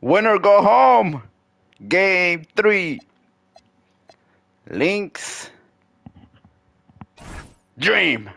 Winner go home. Game 3. Lynx. Dream.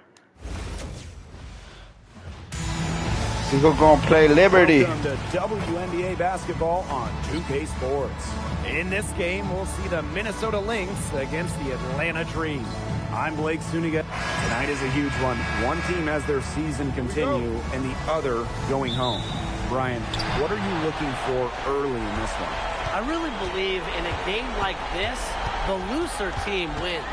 We're gonna play Liberty. Welcome to WNBA basketball on 2K Sports. In this game, we'll see the Minnesota Lynx against the Atlanta Dream. I'm Blake Suniga. Tonight is a huge one. One team has their season continue and the other going home. Brian, what are you looking for early in this one? I really believe in a game like this, the looser team wins.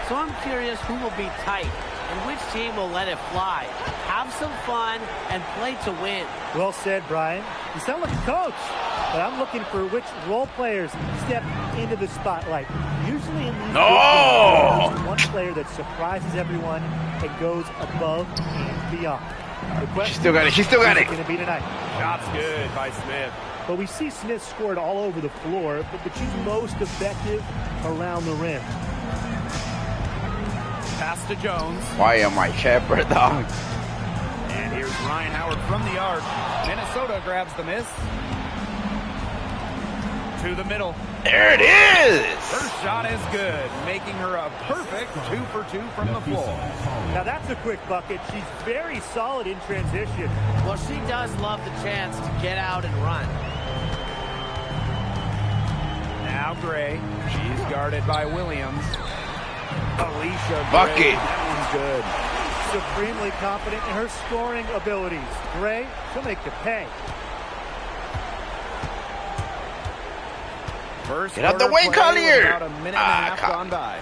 So I'm curious who will be tight and which team will let it fly. Have some fun and play to win. Well said, Brian. You sound like a coach, but I'm looking for which role players step into the spotlight. Usually in these games, there's one player that surprises everyone and goes above and beyond. She still got it. She still got it. Going to be tonight. Shot's good by Smith. But we see Smith scored all over the floor, but she's most effective around the rim. Pass to Jones. Why am I shepherd, dog? And here's Ryan Howard from the arc. Minnesota grabs the miss. To the middle. There it is. Her shot is good, making her a perfect 2 for 2 from the floor. Now that's a quick bucket. She's very solid in transition. Well, she does love the chance to get out and run. Now Gray. She's guarded by Williams. Alicia Gray. Bucket. That one's good. Supremely confident in her scoring abilities. Gray, she'll make the pay. First Get out the way, Collier. About a minute and a half gone by.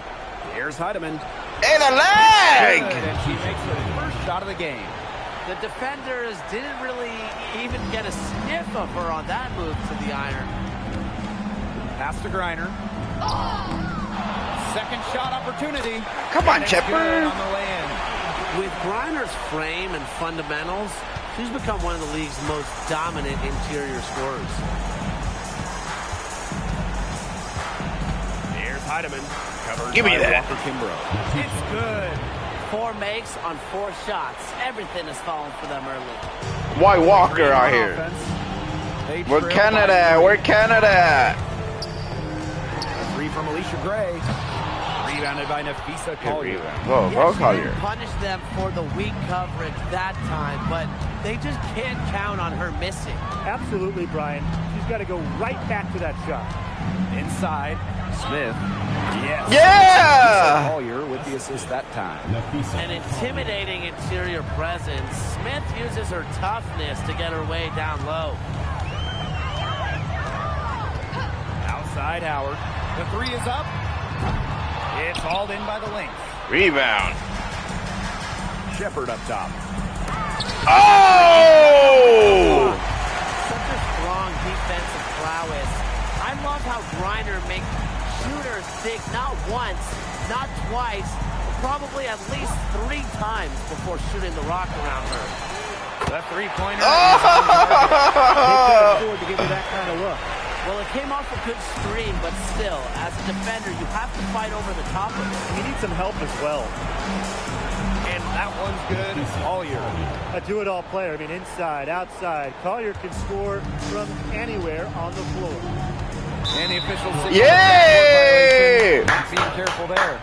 Here's Heidemann. And a leg. And she makes the first shot of the game. The defenders didn't really even get a sniff of her on that move to the iron. Pass to Griner. Second shot opportunity. Come on, Chipper. On the way-in. With Griner's frame and fundamentals, she's become one of the league's most dominant interior scorers. Here's Heidemann. Covered Give me by that. Walker Kimbrough. It's good. 4 makes on 4 shots. Everything is falling for them early. Why Walker out here? We're Canada. We're Canada. A 3 from Alicia Gray. Rebounded by Nafisa Collier. Whoa, Yeah, go she Collier. didn't punish them for the weak coverage that time, but they just can't count on her missing. Absolutely, Brian. She's got to go right back to that shot. Inside, Smith. Yes. Yeah! Collier with the assist that time. An intimidating interior presence. Smith uses her toughness to get her way down low. Outside Howard. The 3 is up. It's hauled in by the Lynx. Rebound. Shepard up top. Oh! Such a strong defensive prowess. I love how Griner makes shooters think not once, not twice, probably at least 3 times before shooting the rock around her. The 3-pointer. They can't afford to give her that kind of look. Well, it came off a good screen, but still, as a defender, you have to fight over the top of it. You need some help as well. And that one's good. Collier. A do-it-all player. I mean, inside, outside. Collier can score from anywhere on the floor. And the official Yay! not being careful there.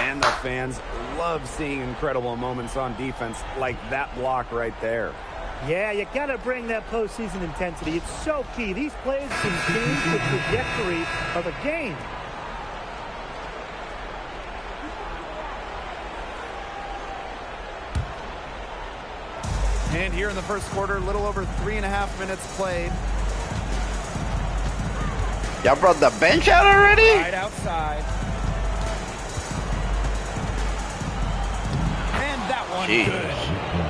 And the fans love seeing incredible moments on defense like that block right there. Yeah, you got to bring that postseason intensity. It's so key. These plays can change the trajectory of a game. And here in the first quarter, a little over 3.5 minutes played. Y'all brought the bench out already? Right outside. And that one good.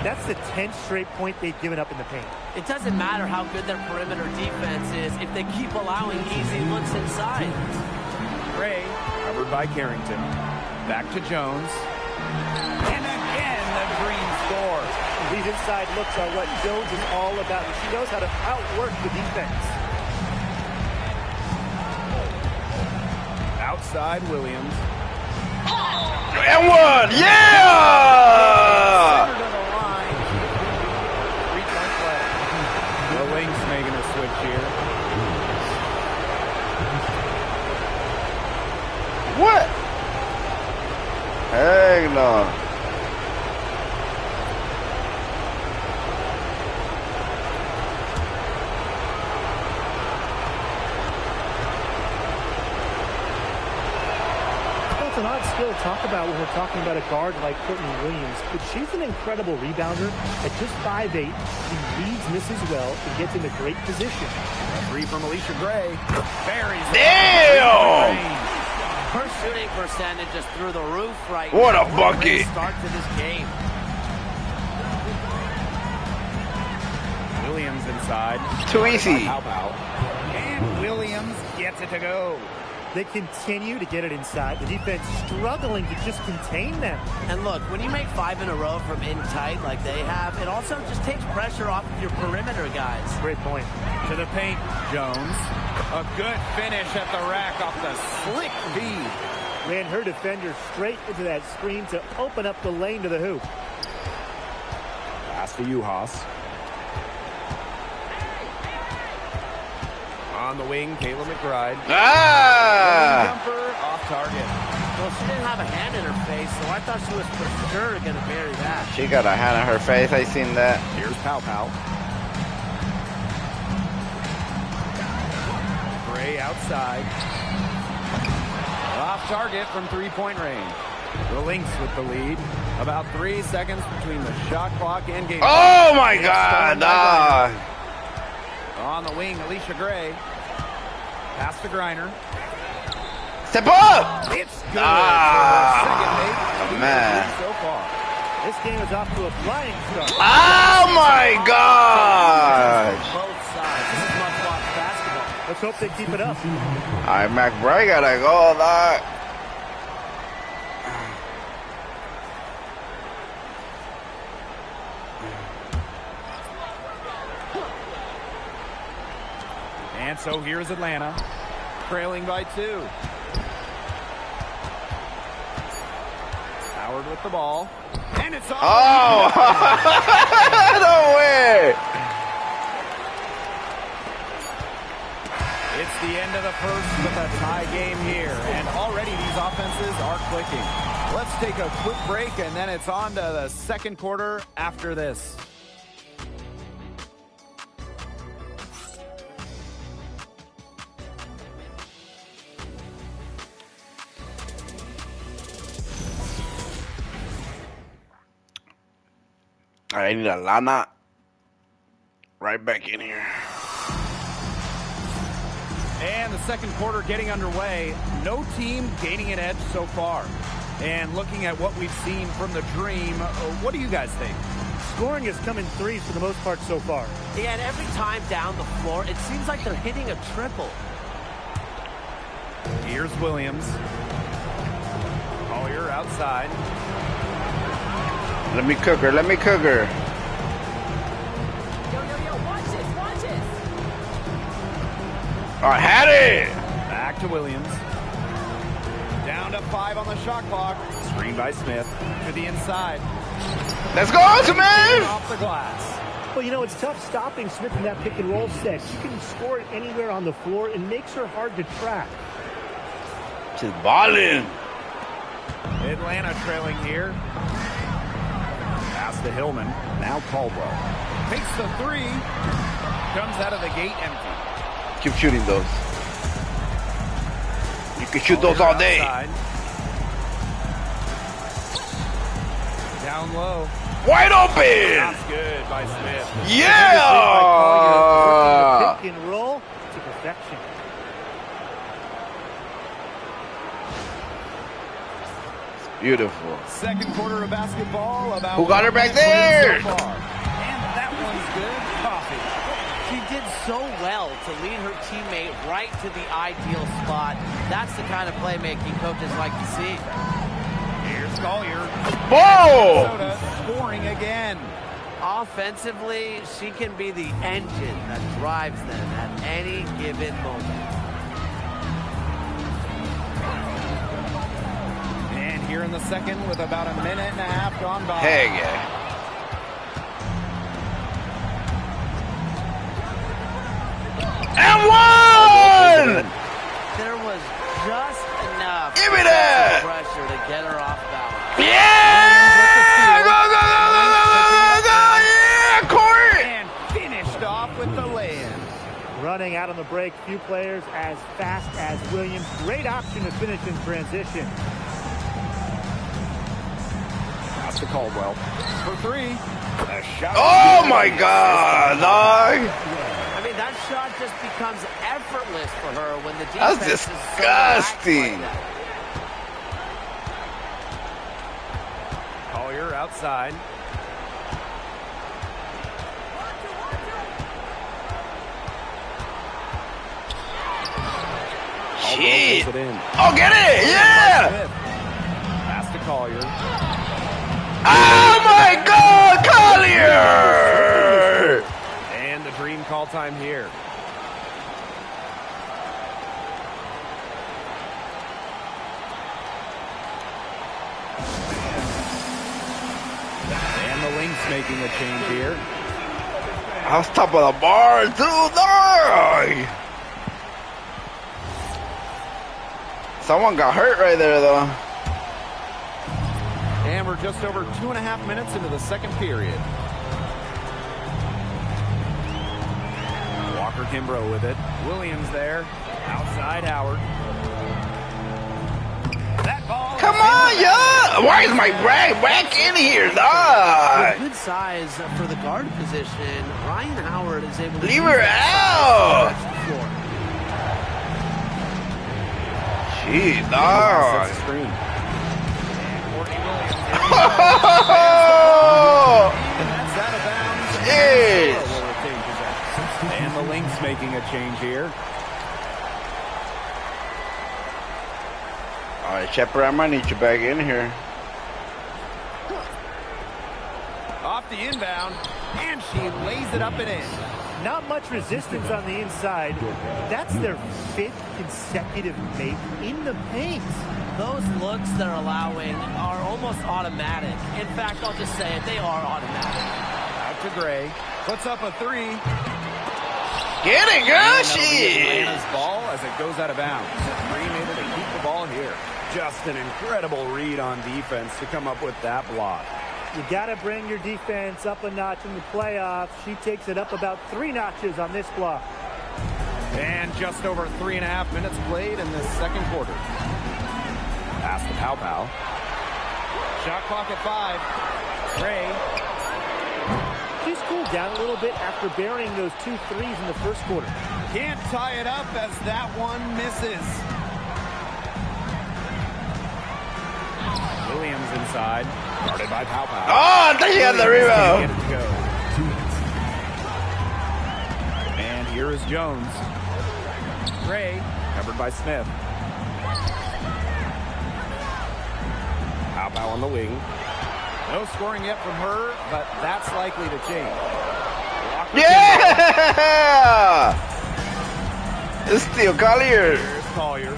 That's the 10th straight point they've given up in the paint. It doesn't matter how good their perimeter defense is if they keep allowing easy looks inside. Gray, covered by Carrington. Back to Jones. And again, the Green scores. These inside looks are what Jones is all about. She knows how to outwork the defense. Outside Williams. And 1! Yeah! The Lynx make making a switch here. What? Heck no. It's an odd skill to talk about when we're talking about a guard like Courtney Williams, but she's an incredible rebounder. At just 5'8", she reads misses well and gets into great position. Three from Alicia Gray. Buries it. Damn! Her shooting percentage just through the roof right What now. a bucket. Great start to this game. Williams inside. Too easy. And Williams gets it to go. They continue to get it inside. The defense struggling to just contain them. And look, when you make 5 in a row from in tight like they have, it also just takes pressure off of your perimeter guys. Great point. To the paint, Jones. A good finish at the rack off the slick feed. Ran her defender straight into that screen to open up the lane to the hoop. Pass to Uhas. On the wing, Kayla McBride. Ah! Jumper off target. Well, she didn't have a hand in her face, so I thought she was for sure going to bury that. She got a hand in her face. I seen that. Here's Pow Pow. Gray outside. Off target from three-point range. The Lynx with the lead. About 3 seconds between the shot clock and game. Oh my God! On the wing, Alicia Gray. Pass to Griner. Step up! It's good for her second make. Man. So far. This game is off to a flying start. Oh my God! Both sides. This is must-watch basketball. Let's hope they keep it up. All right, McBride gotta go, dog. And so here's Atlanta, trailing by 2. Howard with the ball. And it's on. Oh! No way! It's the end of the first with a tie game here. And already these offenses are clicking. Let's take a quick break, and then it's on to the second quarter after this. I need a Lana right back in here. And the second quarter getting underway. No team gaining an edge so far. And looking at what we've seen from the Dream, what do you guys think? Scoring has come in threes for the most part so far. Yeah, and every time down the floor, it seems like they're hitting a triple. Here's Williams. Collier outside. Let me cook her. Let me cook her. Yo, watch this, watch this. I had it. Back to Williams. Down to 5 on the shot clock. Screen by Smith to the inside. Let's go, Smith. Off the glass. Well, you know, it's tough stopping Smith in that pick and roll set. She can score it anywhere on the floor and makes her hard to track. She's balling. Atlanta trailing here. Pass to Hillman. Now Caldwell. Takes the 3. Comes out of the gate empty. Keep shooting those. You can shoot those all day. Outside. Down low. Wide open. That's good by Smith. Yeah. Pick and roll to perfection. Beautiful. Second quarter of basketball. About Who got her back there? So far. And that one's good. Coffee. She did so well to lead her teammate right to the ideal spot. That's the kind of playmaking coaches like to see. Here's Collier. Whoa! Minnesota scoring again. Offensively, she can be the engine that drives them at any given moment. And here in the second with about a minute and a half gone by. Heck yeah. And one! There was just enough Give me that! pressure to get her off balance. Yeah! Go, go, go, go, go, go! Yeah, Court! And finished off with the land. Running out on the break, few players as fast as Williams. Great option to finish in transition. Pass to Caldwell. For three. A shot. Oh my God, dog! I mean, that shot just becomes effortless for her when the That's defense disgusting. is so relaxed like that. Collier outside. Shit! It in. Oh, get it! Yeah! Pass to Collier. Oh my God, Collier! And the dream call time here. And the Lynx making a change here. I was top of the bar, dude, dog! Someone got hurt right there, though. And we're just over 2.5 minutes into the second period. Walker Kimbrough with it. Williams there. Outside Howard. That ball. Come on, yeah! Why is my rag back in here, dog? With good size for the guard position, Ryan Howard is able to Leave use her that out! size to stretch the floor. Gee, Sets dog. the screen. Oh! And that's out of bounds. Jeez. Will retain possession. And the Lynx making a change here. All right, Shepard, I might need you back in here. Off the inbound. And she lays it up and in. Not much resistance on the inside. That's their 5th consecutive make in the paint. Those looks they're allowing are almost automatic. In fact, I'll just say it, they are automatic. Out to Gray. Puts up a three. Get it, girl, And that'll be shit! Atlanta's ball as it goes out of bounds. Green able to keep the ball here. Just an incredible read on defense to come up with that block. You got to bring your defense up a notch in the playoffs. She takes it up about 3 notches on this block. And just over 3.5 minutes played in this second quarter. Pass to Pow Pow. Shot clock at 5. Gray. She's cooled down a little bit after burying those 2 threes in the first quarter. Can't tie it up as that one misses. Williams inside. Guarded by Pow Pow. Oh, I think he had the rebound. Get it to go. And here is Jones. Gray, covered by Smith. Pow Pow on the wing. No scoring yet from her, but that's likely to change. Yeah! It's still Collier. Here's Collier.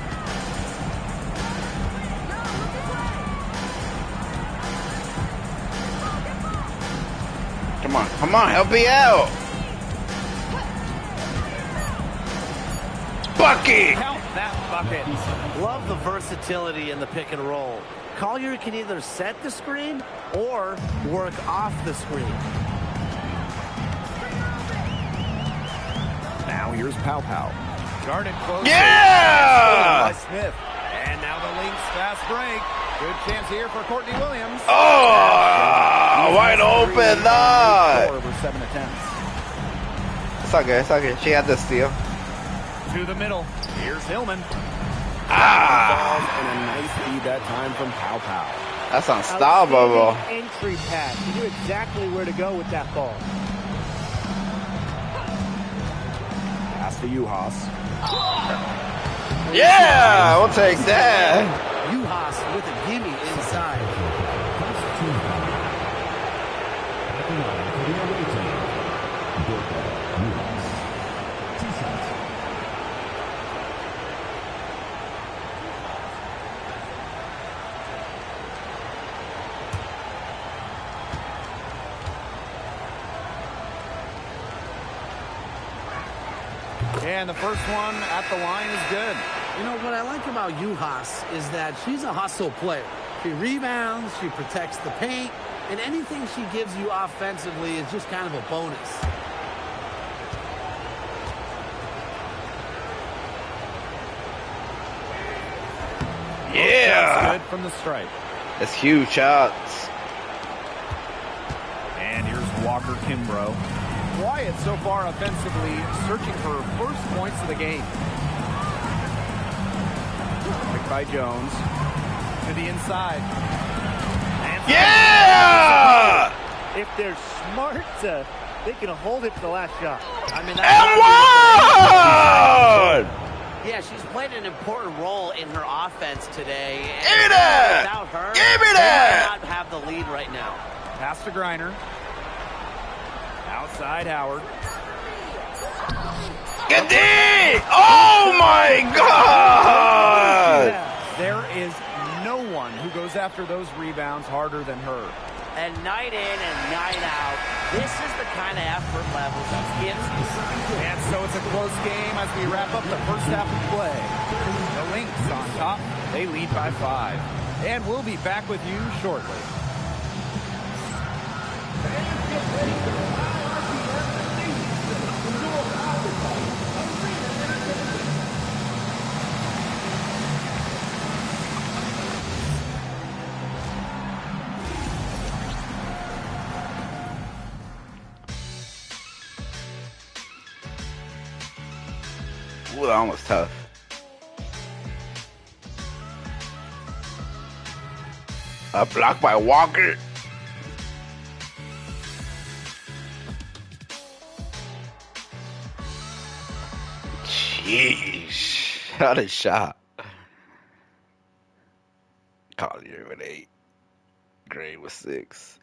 Come on, help me out. Bucket! Count that bucket. Love the versatility in the pick and roll. Collier can either set the screen or work off the screen. Now here's Pow Pow. Guarded close. Yeah! By Smith. And now the Lynx fast break. Good chance here for Courtney Williams. Oh, wide open, dog. Over 7 attempts. It's okay, it's okay. She had the steal. To the middle. Here's Hillman. Ah, And a nice feed that time from Pow Pow. that's unstoppable. Outstanding entry pass. You knew exactly where to go with that ball. Pass to Uhas. Yeah, we'll take that. Uhas with a gimme inside. And the first one at the line is good. You know, what I like about Juhas is that she's a hustle player. She rebounds, she protects the paint, and anything she gives you offensively is just kind of a bonus. Yeah! Good from the stripe. That's huge shots. And here's Walker Kimbrough. Wyatt so far offensively searching for first points of the game. Picked by Jones. To the inside. And yeah! If they're smart, they can hold it to the last shot. I mean, and one! Yeah, she's played an important role in her offense today. Give me that! Without her, Give me that! they might not have the lead right now. Pass to Griner. Outside Howard. Get it! Oh my God! There is no one who goes after those rebounds harder than her. And night in and night out, this is the kind of effort level that gives you. And so it's a close game as we wrap up the first half of play. The Lynx on top. They lead by 5. And we'll be back with you shortly. Ooh, that one was tough. A block by Walker. Jeez. What a shot. Collier with 8. Gray with 6.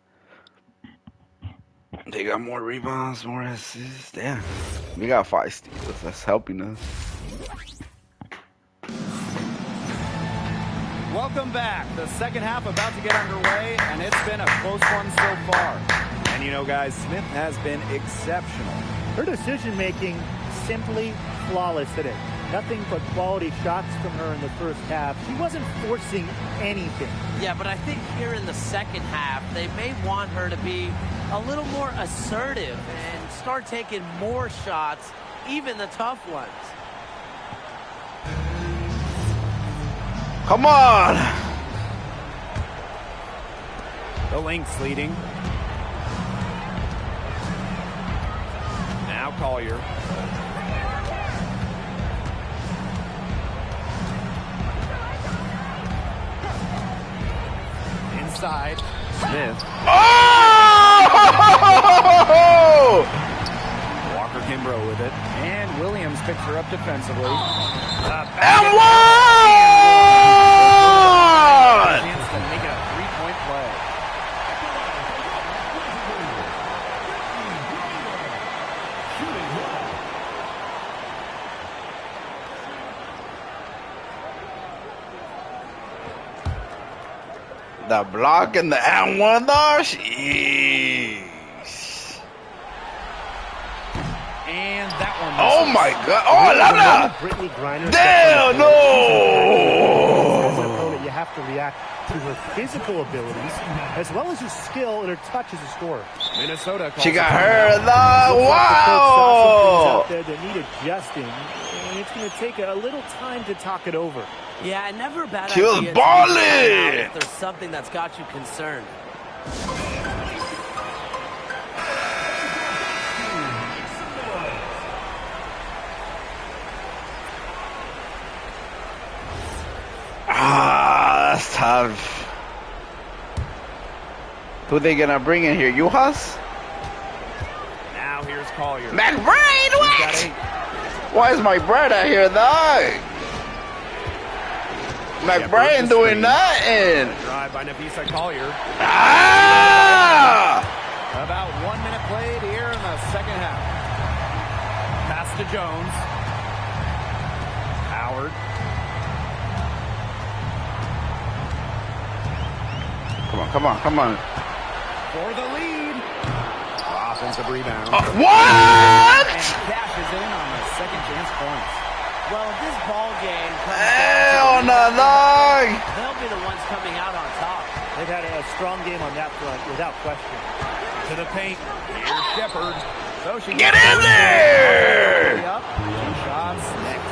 They got more rebounds, more assists. Damn. We got 5 steals. That's helping us. Welcome back. The second half about to get underway, and it's been a close one so far. And you know, guys, Smith has been exceptional. Her decision-making simply flawless today. Nothing but quality shots from her in the first half. She wasn't forcing anything. Yeah, but I think here in the second half, they may want her to be a little more assertive and start taking more shots, even the tough ones. Come on! The Lynx leading. Now Collier. Inside. Smith. Oh! Walker Kimbrough with it. And Williams picks her up defensively. And one! Chance to make it a 3-point play. The block and the and one though. Jeez. And that one. Oh my God! Oh, Lana! Damn, no! You have to react to her physical abilities as well as her skill and her touch as a scorer. Minnesota. She got her the wow! Out there that need adjusting, and it's going to take a little time to talk it over. Yeah, never a bad She was idea. balling! If there's something that's got you concerned. Ah, that's tough. Who they gonna bring in here? Juhas? Now here's Collier. McBride, what? Why is McBride out here, dog? McBride doing nothing. Drive by Nafisa Collier. Ah! About 1 minute played here in the second half. Pass to Jones. Howard. Come on, come on, come on. For the lead. Off offensive rebound. What? And cashes in on the second chance points. Well, if this ball game comes Hell down to no, dog. they'll be the ones coming out on top. They've had a strong game on that front, without question. To the paint. Here's Shepard. So she Get in there! up. 2 shots next.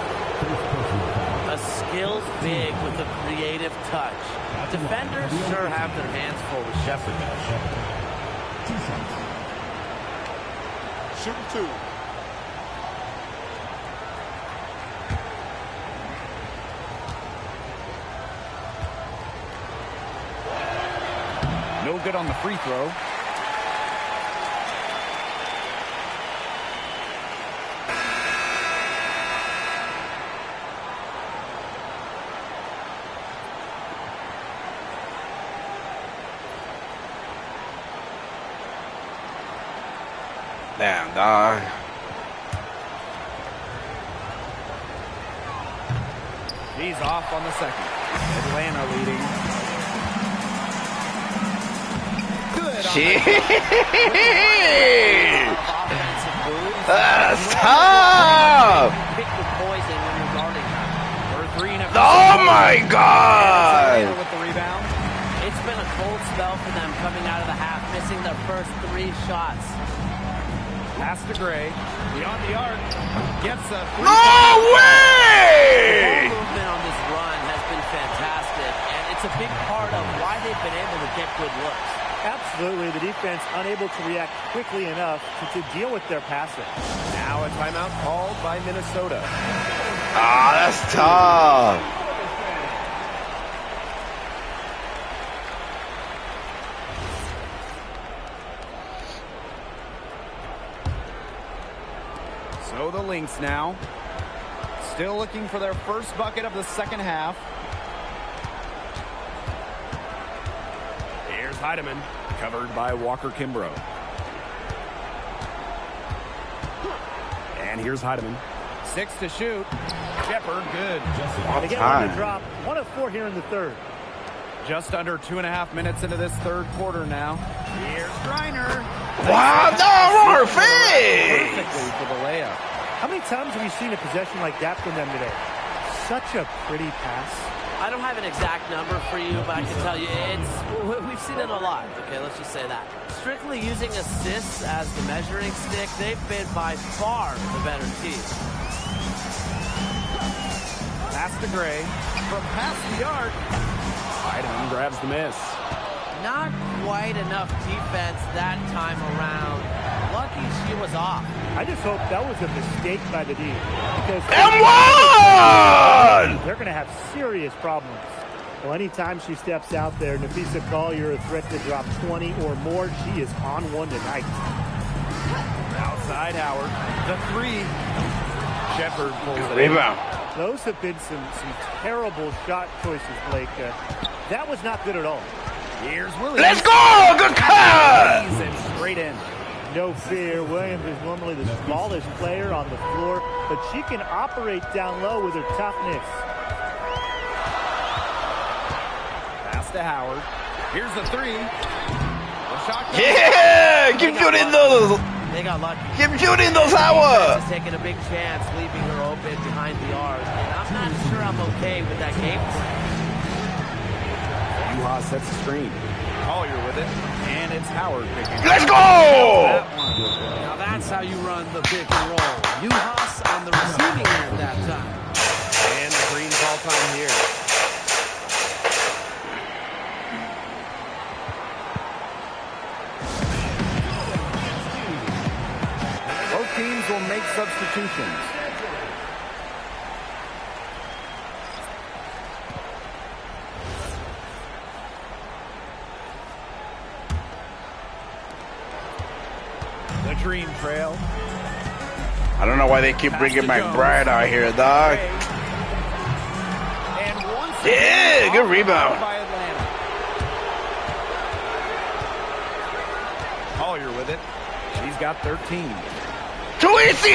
A skilled big with a creative touch. Defenders sure have their hands full with Shepard. Shoot 2. No good on the free throw. Damn, dog. He's off on the second. Atlanta leading. Good. Shit. Offensive moves. That's tough. Pick the poison when you're guarding. For 3 and a Oh my God. With the rebound. It's been a cold spell for them coming out of the half, missing their first 3 shots. Pass to Gray. Beyond the arc. Gets a free No The way. ball movement on this run has been fantastic, and it's a big part of why they've been able to get good looks. Absolutely, the defense unable to react quickly enough to deal with their passing. Now a timeout called by Minnesota. Ah, that's tough. So the Lynx now. Still looking for their first bucket of the second half. Here's Heidemann, covered by Walker Kimbrough. And here's Heidemann. 6 to shoot. Shepard, good. They get one to drop. 1 of 4 here in the third. Just under 2.5 minutes into this third quarter now. Here's Griner. Wow, no, on her face. Perfectly for the layup. How many times have we seen a possession like that from them today? Such a pretty pass. I don't have an exact number for you, but I can tell you we've seen it a lot. Okay, let's just say that. Strictly using assists as the measuring stick, they've been by far the better team. Pass to Gray. From past the arc. Heidemann grabs the miss. Not quite enough defense that time around. Lucky she was off. I just hope that was a mistake by the D. Because And one! they're going to have serious problems. Well, anytime she steps out there, Nafisa Collier, a threat to drop 20 or more, she is on one tonight. Outside Howard. The 3. Shepard pulls it in. Rebound. Those have been some terrible shot choices, Blake. That was not good at all. Here's Williams. Let's go! Good cut! He's in straight in. No fear. Williams is normally the smallest player on the floor, but she can operate down low with her toughness. Pass to Howard. Here's the 3. The shot. Yeah! Keep shooting those. They got lucky. Keep shooting those, Howard. Just taking a big chance, leaving her open behind the arc. And I'm not sure I'm okay with that game plan. Yuha sets the screen. Collier with it. And it's Howard picking. Let's go! Now that's how you run the pick and roll. Yuhas on the receiving end that time. And the green call time here. Both teams will make substitutions. The Dream Trail. I don't know why they keep bringing McBride out here, dog. And once Yeah, good rebound. by Atlanta. Collier with it. She's got 13. Too easy!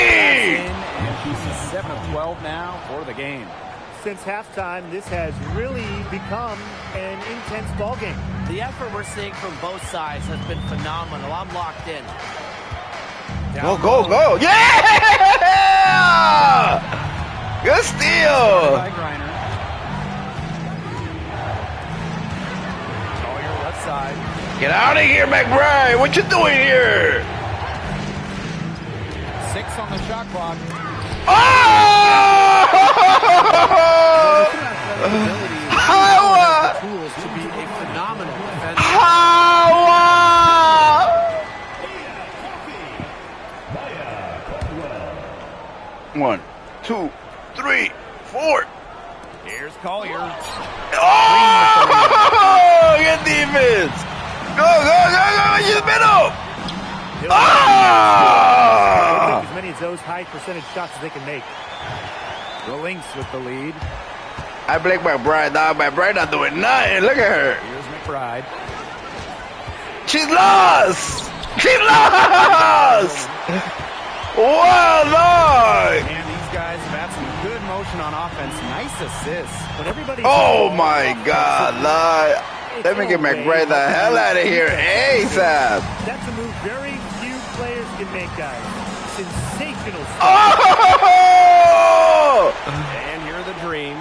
And she's 7 of 12 now for the game. Since halftime, this has really become an intense ball game. The effort we're seeing from both sides has been phenomenal. I'm locked in. Go, go, go. Yeah! Good steal. By Griner. Collier left side. Get out of here, McBride. What you doing here? 6 on the shot clock. Oh! How? Tools to be a phenomenal defender. How? 1, 2, 3, 4. Here's Collier. Oh! Good defense. Go, go, go, go. Use middle. Ah! As many of those high percentage shots as they can make. The Lynx with the lead. I blame McBride, dog. McBride not doing nothing. Look at her. Here's McBride. She's lost. She's lost. Wow, dog. And these guys have had some good motion on offense. Nice assists. But everybody. Oh my God, dog. Let me get McBride the hell out of here ASAP. That's a move very few players can make, guys. Sensational stuff. Oh! And here are the Dream.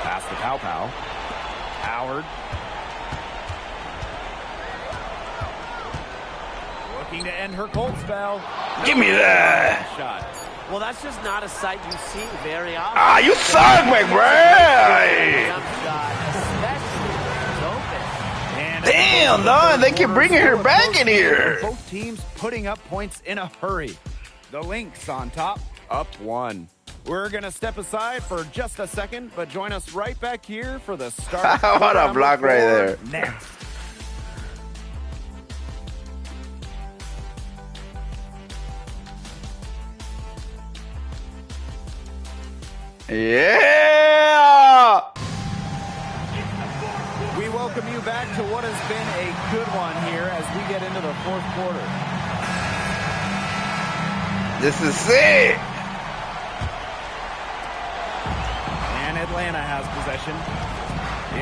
Pass to Pow Pow. Howard. Looking to end her cold spell. Give me that. Shot. Well, that's just not a sight you see very often. Ah, you suck, McBride. Jump shot, especially when it's open. And Damn, dog. They keep bringing her back in here. Both teams putting up points in a hurry. The Lynx on top, up 1. We're going to step aside for just a second, but join us right back here for the start. What a block right there. Next. Yeah! We welcome you back to what has been a good one here as we get into the 4th quarter. This is sick. And Atlanta has possession.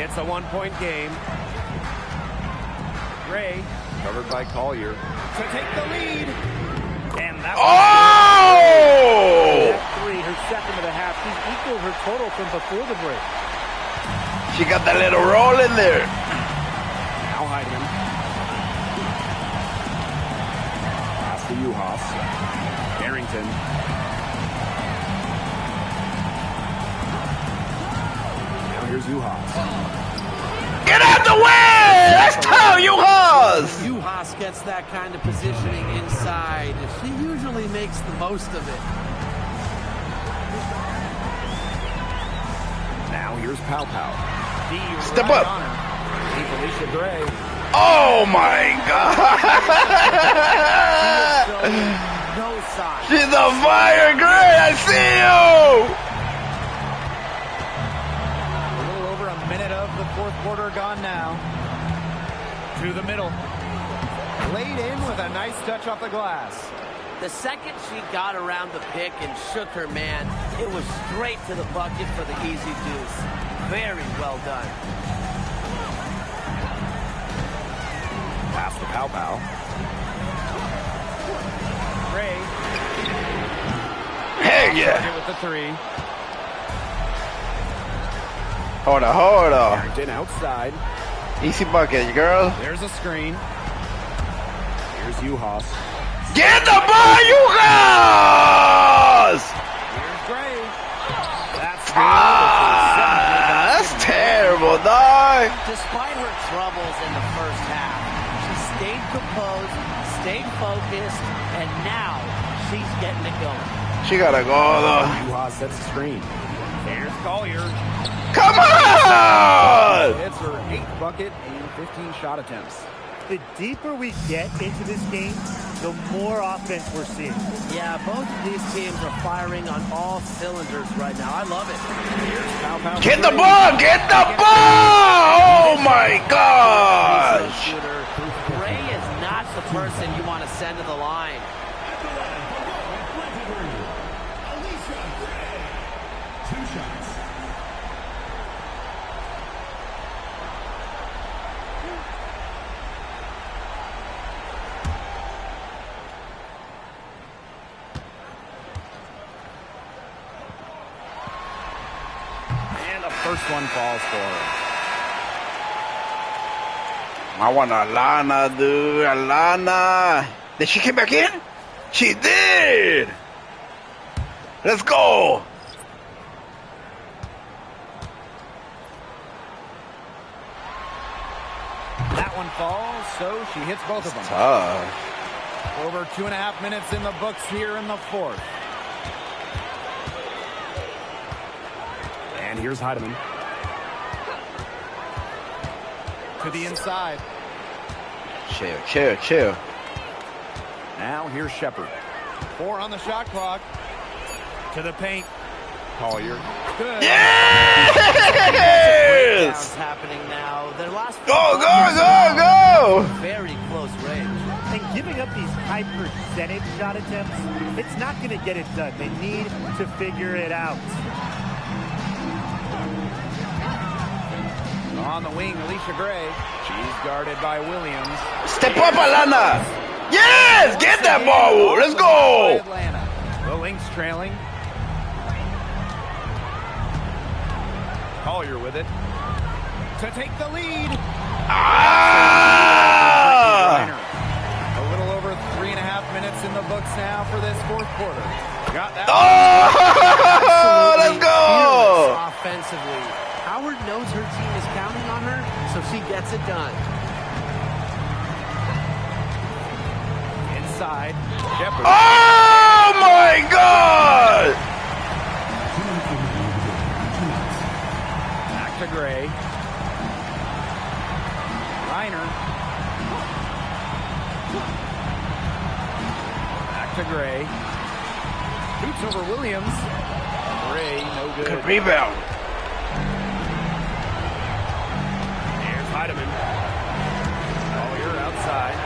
It's a 1-point game. Gray, covered by Collier, to take the lead. And that Oh! That three, her second of the half, she's equaled her total from before the break. She got that little roll in there. now Heidman. Pass to Uhas. Barrington. Now here's Uhas. Get out the way! That's tough, Uhas! Uhas gets that kind of positioning inside. She usually makes the most of it. Now here's Pow Pow. Step up. Felicia Gray. Oh my God! No sign. She's on fire, Gray! I see you! A little over a minute of the fourth quarter gone now. To the middle. Laid in with a nice touch off the glass. The second she got around the pick and shook her man, it was straight to the bucket for the easy deuce. Very well done. Pass to Pow Pow. Gray. Heck yeah! With the three. Hold on. Barrington outside. Easy bucket, girl. There's a screen. Here's Uhas. Get the ball, Uhas! Here's Gray. That's That's terrible, dog. Despite her troubles in the first half, she stayed composed, stayed focused, and now she's getting it going. She gotta go, though. Uhas sets the screen. Here's Collier. Come on! It's her 8th bucket in 15 shot attempts. The deeper we get into this game, the more offense we're seeing. Yeah, both of these teams are firing on all cylinders right now. I love it. Here's Pow Pow. Get the ball! Get the ball! Oh my gosh! Shooter. Gray is not the person you want to send to the line. first one falls for her. I want Alana, dude. Alana. Did she get back in? She did. Let's go. That one falls, so she hits both of them. Tough. Over 2.5 minutes in the books here in the fourth. And here's Heidemann. To the inside. Chill, chill, chill. Now here's Shepard. 4 on the shot clock. To the paint. Collier. Good. Yes! Breakdowns happening now. Their last Go, go, go, go! Very close range. And giving up these high percentage shot attempts, it's not going to get it done. They need to figure it out. On the wing, Alicia Gray. She's guarded by Williams. Step up, Alana! Yes! Get that ball! Let's go! Atlanta. The Lynx trailing. Collier with it. To take the lead. Ah! A little over 3.5 minutes in the books now for this fourth quarter. Got that. Oh! Let's go! Offensively. Howard knows her team is counting on her, so she gets it done. Inside. Shepard. Oh my God! Back to Gray. Reiner. Back to Gray. Boots over Williams. Gray, no good. Good rebound. Here's Heidemann. Collier outside.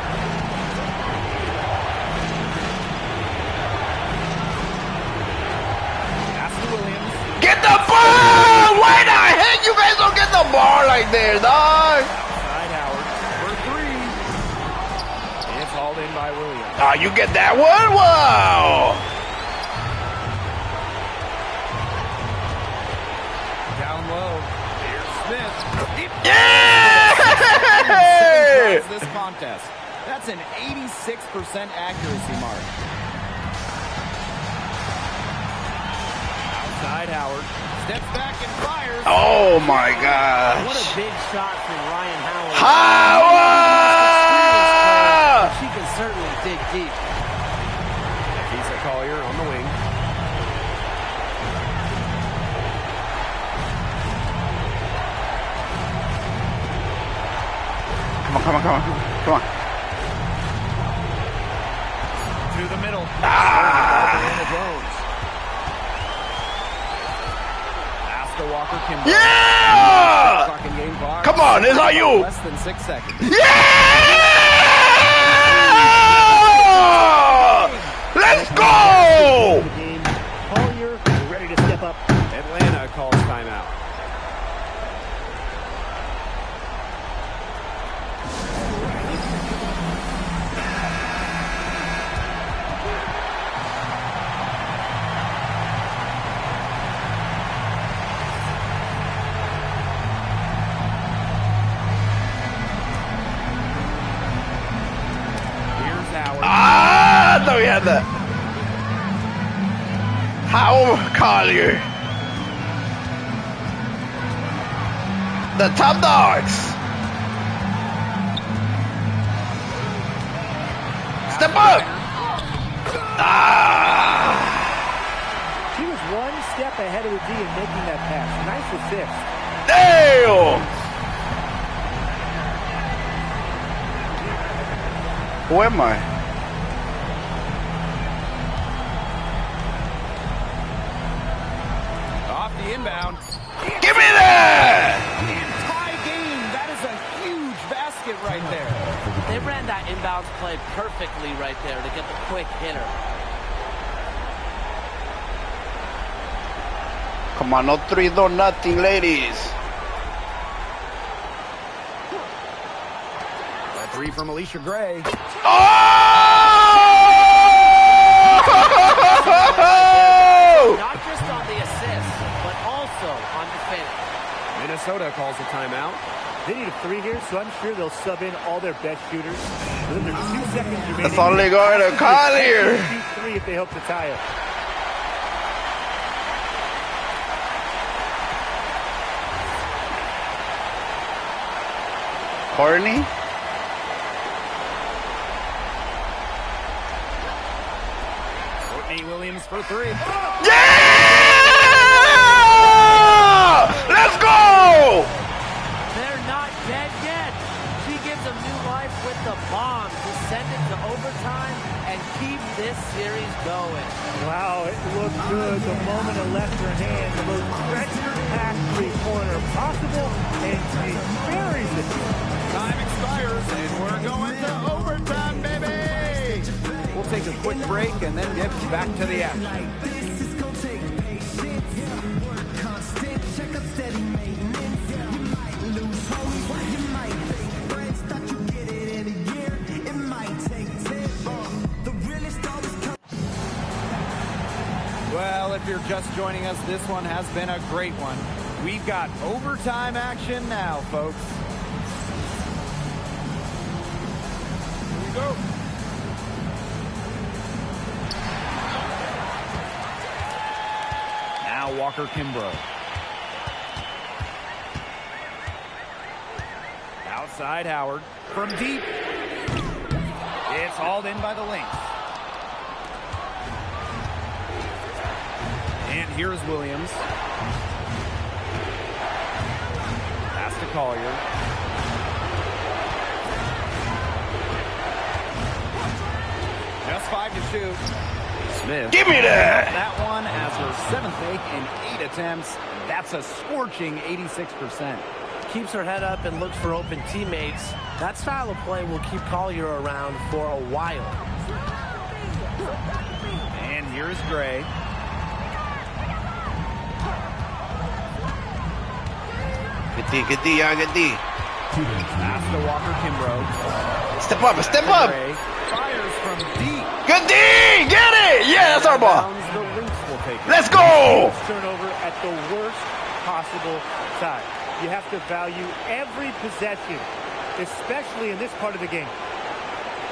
Pass to Williams. Get the ball! Why the heck you guys don't get the ball like this, dog? Outside Howard. For 3. It's hauled in by Williams. Ah, you get that one? Wow! Down low. Here's Smith. Yeah! This contest. That's an 86% accuracy mark. Outside Howard. Steps back and fires. Oh my What a gosh. big shot from Ryan Howard. Howard! She can certainly dig deep. Lisa Collier on the wing. Come on, come on, come on, come on. To the middle. Pass to Walker Kimball. Yeah! Clock and game clock. Come on, it's on you. Less than 6 seconds. Yeah! Let's go! The game. Collier ready to step up. Atlanta calls timeout. Here's Howard. Ah, I thought we had that. Howard Collier. The top dogs. Step up. Ah. She was one step ahead of the D in making that pass. Nice assist. Damn. Who am I? Off the inbound. Give me that! Tie game. That is a huge basket right there. They ran that inbounds play perfectly right there to get the quick hitter. Come on, no 3-0 ladies. A 3 from Alicia Gray. Oh! Not just on the assist, but also on defense. Minnesota calls a timeout. They need a 3 here, so I'm sure they'll sub in all their best shooters. Within their 2 seconds remaining. That's all they going to call here. Shoot 3 if they hope to tie it. Courtney? Courtney Williams for 3. Yeah! Let's go! They're not dead yet. She gives them new life with the bomb to send it to overtime and keep this series going. Wow, it looked good. The moment it left her hand, the most pressure-packed three-pointer possible, and she buries it. Time expires, and we're going to overtime, baby! We'll take a quick break and then get back to the action. Well, if you're just joining us, this one has been a great one. We've got overtime action now, folks. Here we go. Now Walker Kimbrough. Outside Howard from deep. It's hauled in by the Lynx. And here's Williams. Pass to Collier. Just 5 to shoot. Smith. Give me that! That one as her 7th make in 8 attempts. That's a scorching 86%. Keeps her head up and looks for open teammates. That style of play will keep Collier around for a while. And here's Gray. Good D, y'all, good D. Pass to Walker Kimbrough. Step up, step up! Gray fires from deep. Good D! Get it! Yeah, that's our ball. The Lynx will take it. Let's go! Turnover at the worst possible time. You have to value every possession, especially in this part of the game.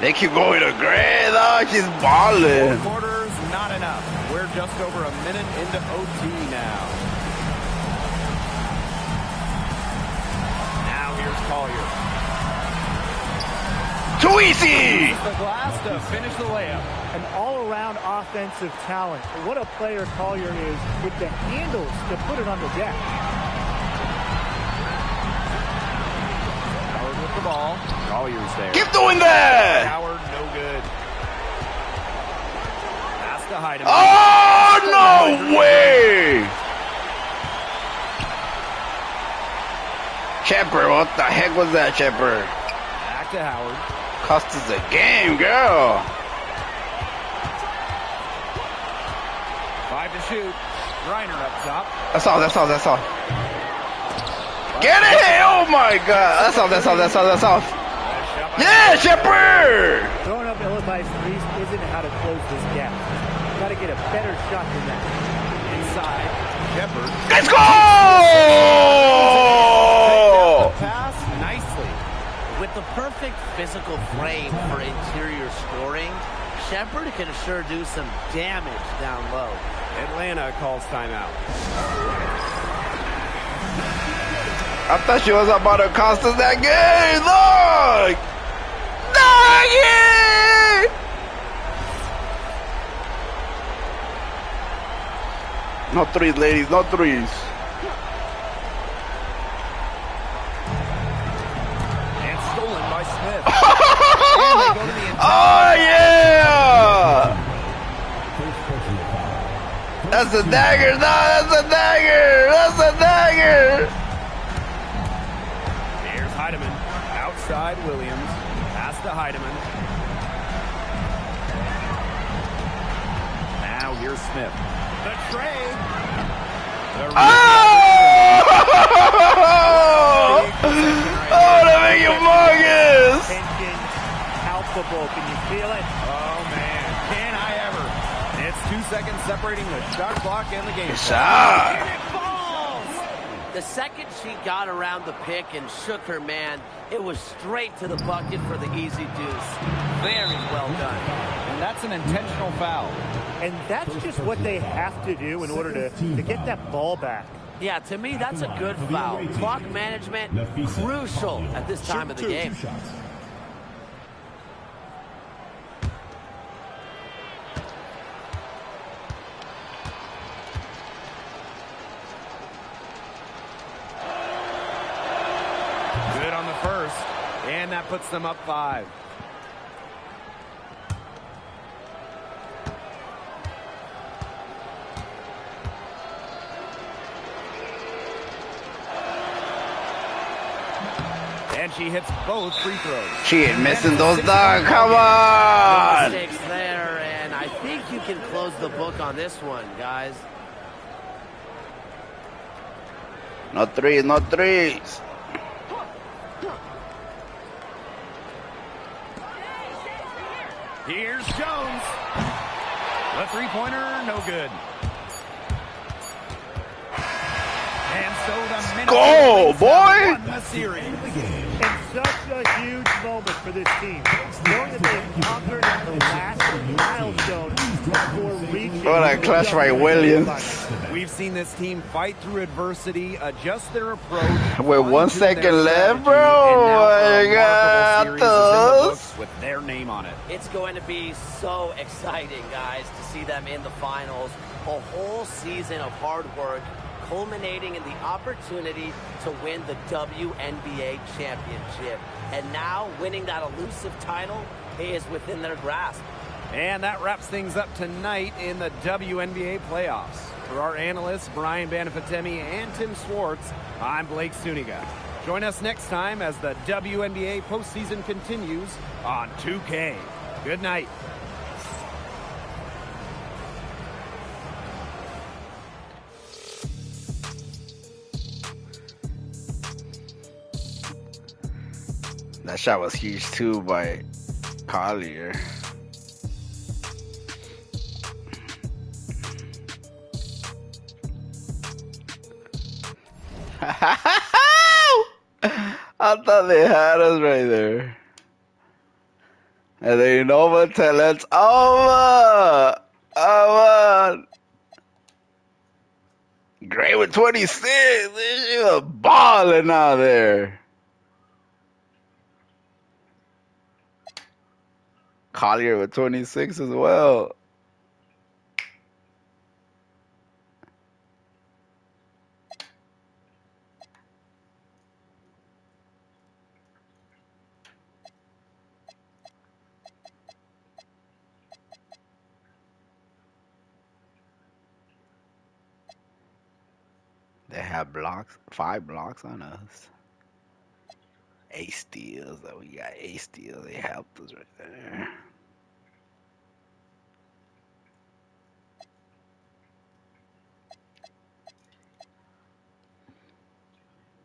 They keep going to Gray, though. She's balling. 4 quarters, not enough. We're just over a minute into OT now. Now here's Collier. Too easy! The glass to finish the layup. An all-around offensive talent. What a player Collier is with the handles to put it on the deck. Howard with the ball. Collier's there. Keep doing that! Howard, no good. Pass to Heidemann. Oh, no way! Shepard, what the heck was that, Shepard? Back to Howard. Cost us a game, girl. 5 to shoot. Reiner up top. That's all. Get it! Oh my God! That's all. Yeah, Shepard! Throwing up ill-advised threes isn't how to close this gap. You got to get a better shot than that. Inside. Shepard. Let's go! Pass nicely. With the perfect physical frame for interior scoring, Shepard can sure do some damage down low. Atlanta calls timeout. I thought she was about to cost us that game. Look! Dang it! No threes, ladies. No threes. And stolen by Smith. Oh, yeah! That's a dagger. No, that's a dagger. That's a dagger. Here's Heidemann. Outside Williams. Pass to Heidemann. Now here's Smith. The trade. Oh! Oh, they make you bogus. Tension palpable. Can you feel it? Oh, man. Can I ever? It's 2 seconds separating the shot clock and the game. Shot. And it falls! The second she got around the pick and shook her man, it was straight to the bucket for the easy deuce. Very well done. And that's an intentional foul. And that's just what they have to do in order to get that ball back. Yeah, to me, that's a good foul. Clock management, crucial at this time of the game. Good on the first, and that puts them up 5. And she hits both free throws. She ain't missing those dogs. Come on. No mistakes there, and I think you can close the book on this one, guys. No threes, no threes. Here's Jones. The three-pointer, no good. And so the Minnesota Go, Lynx boy! have won the series. And such a huge moment for this team, knowing that they conquered the last milestone before reaching. Oh, that clutch by Williams. We've seen this team fight through adversity, adjust their approach. With 1 fine-tune their second left, strategy, bro. and now I a got remarkable series is in the this. books with their name on it. It's going to be so exciting, guys, to see them in the finals. A whole season of hard work culminating in the opportunity to win the WNBA championship. And now winning that elusive title is within their grasp. And that wraps things up tonight in the WNBA playoffs. For our analysts, Brian Banafitemi and Tim Swartz, I'm Blake Suniga. Join us next time as the WNBA postseason continues on 2K. Good night. That shot was huge too by Collier. I thought they had us right there. And then Nova tell it's over. Over. Gray with 26. She was balling out there. Collier with 26 as well. They have blocks, 5 blocks on us. 8 steals, though. We got 8 steals. They helped us right there.